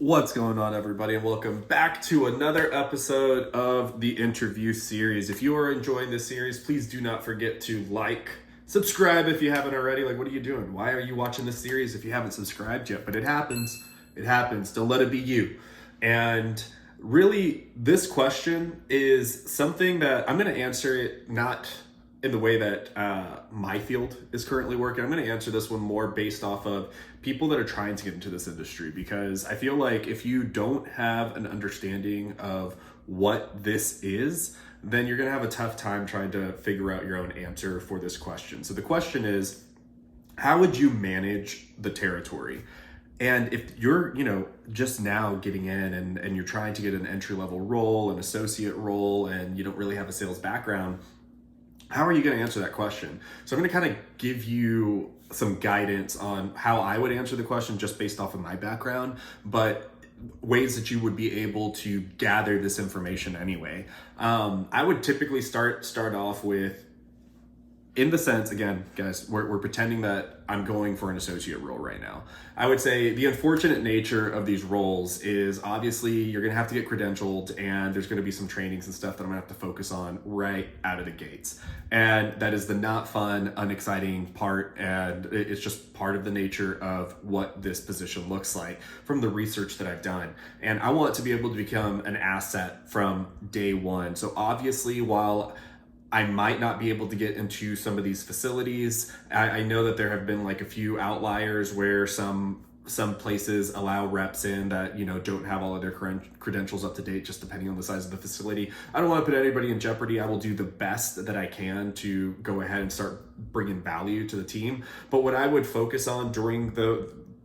What's going on, everybody, and welcome back to another episode of the interview series. If you are enjoying this series, please do not forget to subscribe if you haven't already. What are you doing? Why are you watching this series if you haven't subscribed yet? But it happens. It happens. Don't let it be you. And really, this question is something that I'm going to answer it not in the way that my field is currently working. I'm going to answer this one more based off of people that are trying to get into this industry, because I feel like if you don't have an understanding of what this is, then you're going to have a tough time trying to figure out your own answer for this question. So the question is, how would you manage the territory? And if you're, just now getting in and you're trying to get an entry-level role, an associate role, and you don't really have a sales background, how are you going to answer that question? So I'm going to kind of give you some guidance on how I would answer the question just based off of my background, but ways that you would be able to gather this information anyway. I would typically start off with, in the sense, again, guys, we're pretending that I'm going for an associate role right now. I would say the unfortunate nature of these roles is obviously you're going to have to get credentialed, and there's going to be some trainings and stuff that I'm going to have to focus on right out of the gates. And that is the not fun, unexciting part. And it's just part of the nature of what this position looks like from the research that I've done. And I want to be able to become an asset from day one. So obviously, while I might not be able to get into some of these facilities, I know that there have been a few outliers where some places allow reps in that don't have all of their credentials up to date, just depending on the size of the facility. I don't want to put anybody in jeopardy. I will do the best that I can to go ahead and start bringing value to the team. But what I would focus on during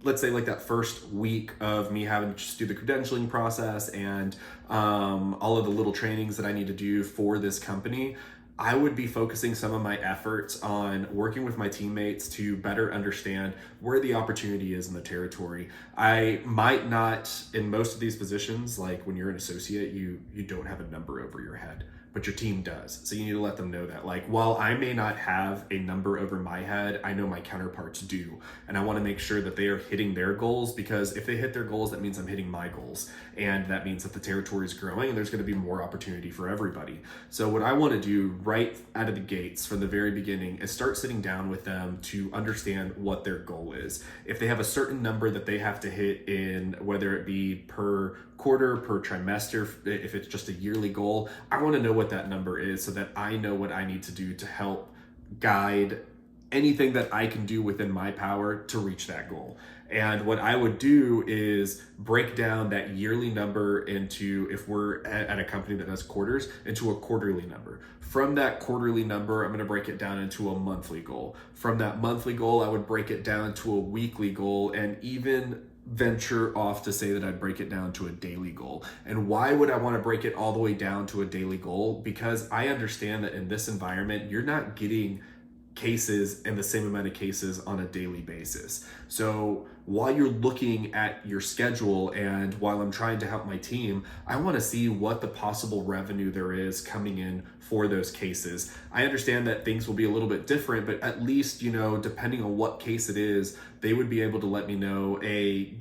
let's say that first week of me having to just do the credentialing process and all of the little trainings that I need to do for this company, I would be focusing some of my efforts on working with my teammates to better understand where the opportunity is in the territory. I might not, in most of these positions, like when you're an associate, you don't have a number over your head, but your team does. So you need to let them know that. While I may not have a number over my head, I know my counterparts do. And I want to make sure that they are hitting their goals, because if they hit their goals, that means I'm hitting my goals. And that means that the territory is growing and there's going to be more opportunity for everybody. So what I want to do right out of the gates from the very beginning is start sitting down with them to understand what their goal is. If they have a certain number that they have to hit in, whether it be per quarter, per trimester, if it's just a yearly goal, I want to know what that number is so that I know what I need to do to help guide anything that I can do within my power to reach that goal. And what I would do is break down that yearly number into, if we're at a company that does quarters, into a quarterly number. From that quarterly number, I'm going to break it down into a monthly goal. From that monthly goal, I would break it down to a weekly goal, and even venture off to say that I'd break it down to a daily goal. And why would I want to break it all the way down to a daily goal? Because I understand that in this environment, you're not getting cases and the same amount of cases on a daily basis. So while you're looking at your schedule and while I'm trying to help my team, I want to see what the possible revenue there is coming in for those cases. I understand that things will be a little bit different, but at least, depending on what case it is, they would be able to let me know a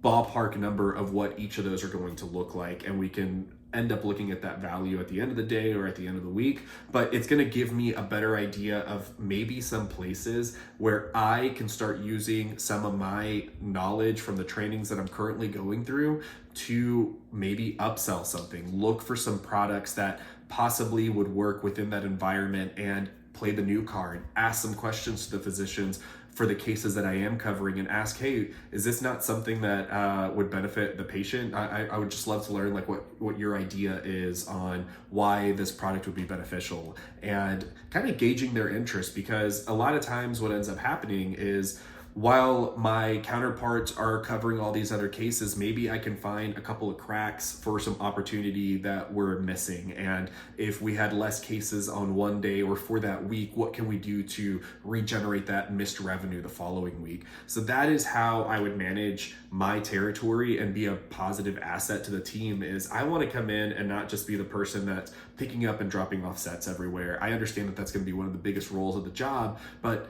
ballpark number of what each of those are going to look like, and we can end up looking at that value at the end of the day or at the end of the week. But it's going to give me a better idea of maybe some places where I can start using some of my knowledge from the trainings that I'm currently going through to maybe upsell something, look for some products that possibly would work within that environment, and play the new card, ask some questions to the physicians for the cases that I am covering, and ask, hey, is this not something that would benefit the patient? I would just love to learn what your idea is on why this product would be beneficial, and kind of gauging their interest, because a lot of times what ends up happening is, while my counterparts are covering all these other cases, maybe I can find a couple of cracks for some opportunity that we're missing. And if we had less cases on one day or for that week, what can we do to regenerate that missed revenue the following week? So that is how I would manage my territory and be a positive asset to the team. Is I want to come in and not just be the person that's picking up and dropping off sets everywhere. I understand that that's going to be one of the biggest roles of the job, but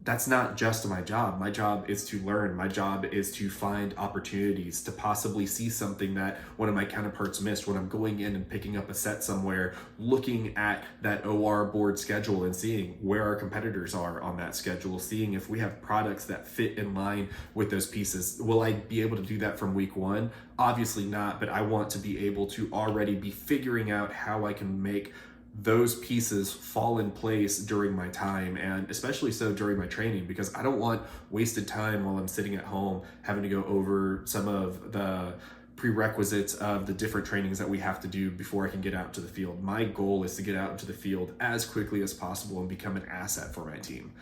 that's not just my job. My job is to learn. My job is to find opportunities to possibly see something that one of my counterparts missed when I'm going in and picking up a set somewhere, looking at that OR board schedule and seeing where our competitors are on that schedule, seeing if we have products that fit in line with those pieces. Will I be able to do that from week one? Obviously not, but I want to be able to already be figuring out how I can make those pieces fall in place during my time, and especially so during my training, because I don't want wasted time while I'm sitting at home having to go over some of the prerequisites of the different trainings that we have to do before I can get out to the field. My goal is to get out into the field as quickly as possible and become an asset for my team.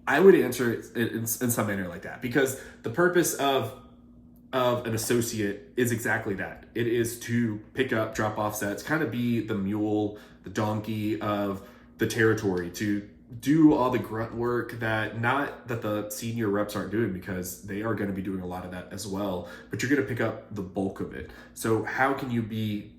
I would answer it in some manner like that, because the purpose of an associate is exactly that. It is to pick up, drop off sets, kind of be the mule, the donkey of the territory, to do all the grunt work that, not that the senior reps aren't doing, because they are going to be doing a lot of that as well, but you're going to pick up the bulk of it. So how can you be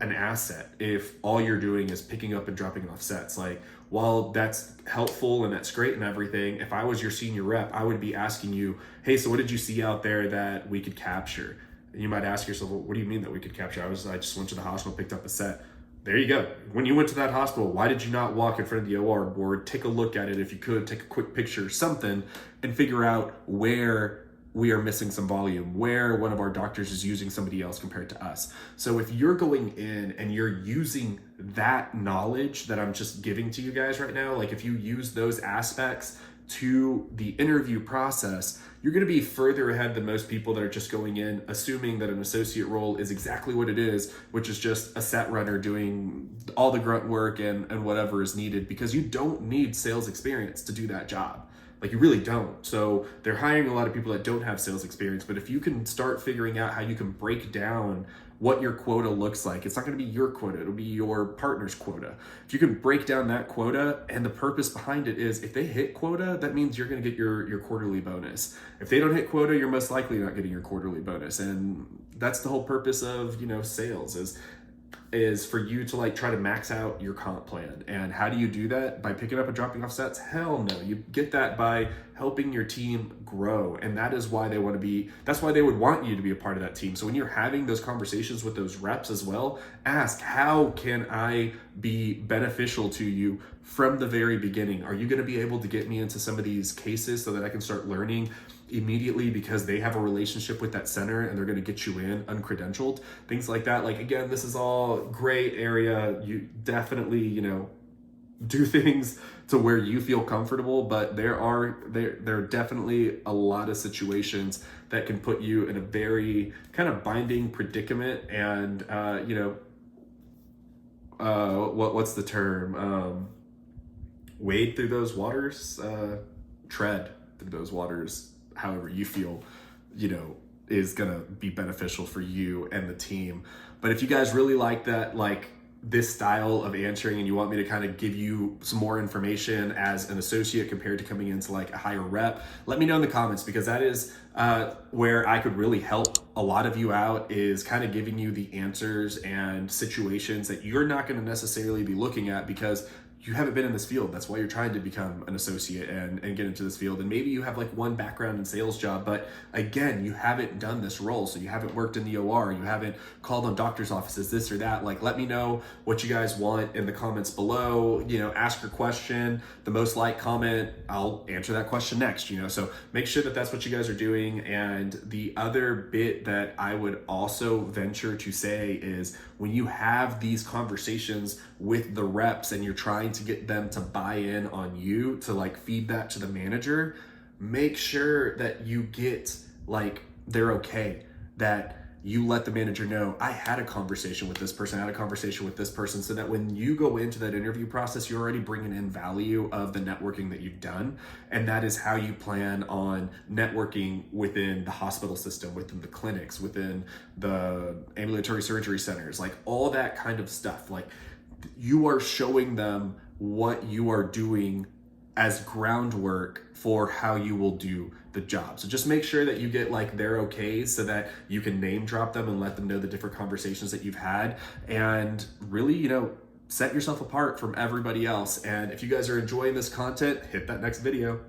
an asset if all you're doing is picking up and dropping off sets? Like, while that's helpful and that's great and everything, if I was your senior rep, I would be asking you, hey, so what did you see out there that we could capture? And you might ask yourself, well, what do you mean that we could capture? I just went to the hospital, picked up a set. There you go. When you went to that hospital, why did you not walk in front of the OR board, take a look at it if you could, take a quick picture, something, and figure out where we are missing some volume, where one of our doctors is using somebody else compared to us. So if you're going in and you're using that knowledge that I'm just giving to you guys right now, like if you use those aspects to the interview process, you're going to be further ahead than most people that are just going in assuming that an associate role is exactly what it is, which is just a set runner doing all the grunt work and whatever is needed, because you don't need sales experience to do that job. Like, you really don't. So they're hiring a lot of people that don't have sales experience, but if you can start figuring out how you can break down what your quota looks like, it's not going to be your quota, it'll be your partner's quota. If you can break down that quota, and the purpose behind it is if they hit quota, that means you're going to get your quarterly bonus. If they don't hit quota, you're most likely not getting your quarterly bonus. And that's the whole purpose of, sales is for you to try to max out your comp plan. And how do you do that? By picking up and dropping off sets? Hell no. You get that by helping your team grow. And that is why that's why they would want you to be a part of that team. So when you're having those conversations with those reps as well, ask, how can I be beneficial to you from the very beginning? Are you going to be able to get me into some of these cases so that I can start learning immediately because they have a relationship with that center and they're going to get you in uncredentialed? Things like that. Again, this is all gray area. You definitely, do things to where you feel comfortable, but there are definitely a lot of situations that can put you in a very kind of binding predicament. And what's the term? Wade through those waters, tread through those waters, however you feel, is gonna be beneficial for you and the team. But if you guys really like that, this style of answering, and you want me to kind of give you some more information as an associate compared to coming into a higher rep, let me know in the comments, because that is where I could really help a lot of you out, is kind of giving you the answers and situations that you're not going to necessarily be looking at because you haven't been in this field. That's why you're trying to become an associate and get into this field. And maybe you have one background in sales job, but again, you haven't done this role. So you haven't worked in the OR, you haven't called on doctor's offices, this or that. Let me know what you guys want in the comments below. Ask your question. The most liked comment, I'll answer that question next, so make sure that that's what you guys are doing. And the other bit that I would also venture to say is, when you have these conversations with the reps and you're trying to get them to buy in on you, to feed that to the manager, make sure that you get they're okay, that you let the manager know, I had a conversation with this person, I had a conversation with this person, so that when you go into that interview process, you're already bringing in value of the networking that you've done. And that is how you plan on networking within the hospital system, within the clinics, within the ambulatory surgery centers, all that kind of stuff. You are showing them what you are doing as groundwork for how you will do the job. So just make sure that you get their okays so that you can name drop them and let them know the different conversations that you've had, and really, set yourself apart from everybody else. And if you guys are enjoying this content, hit that next video.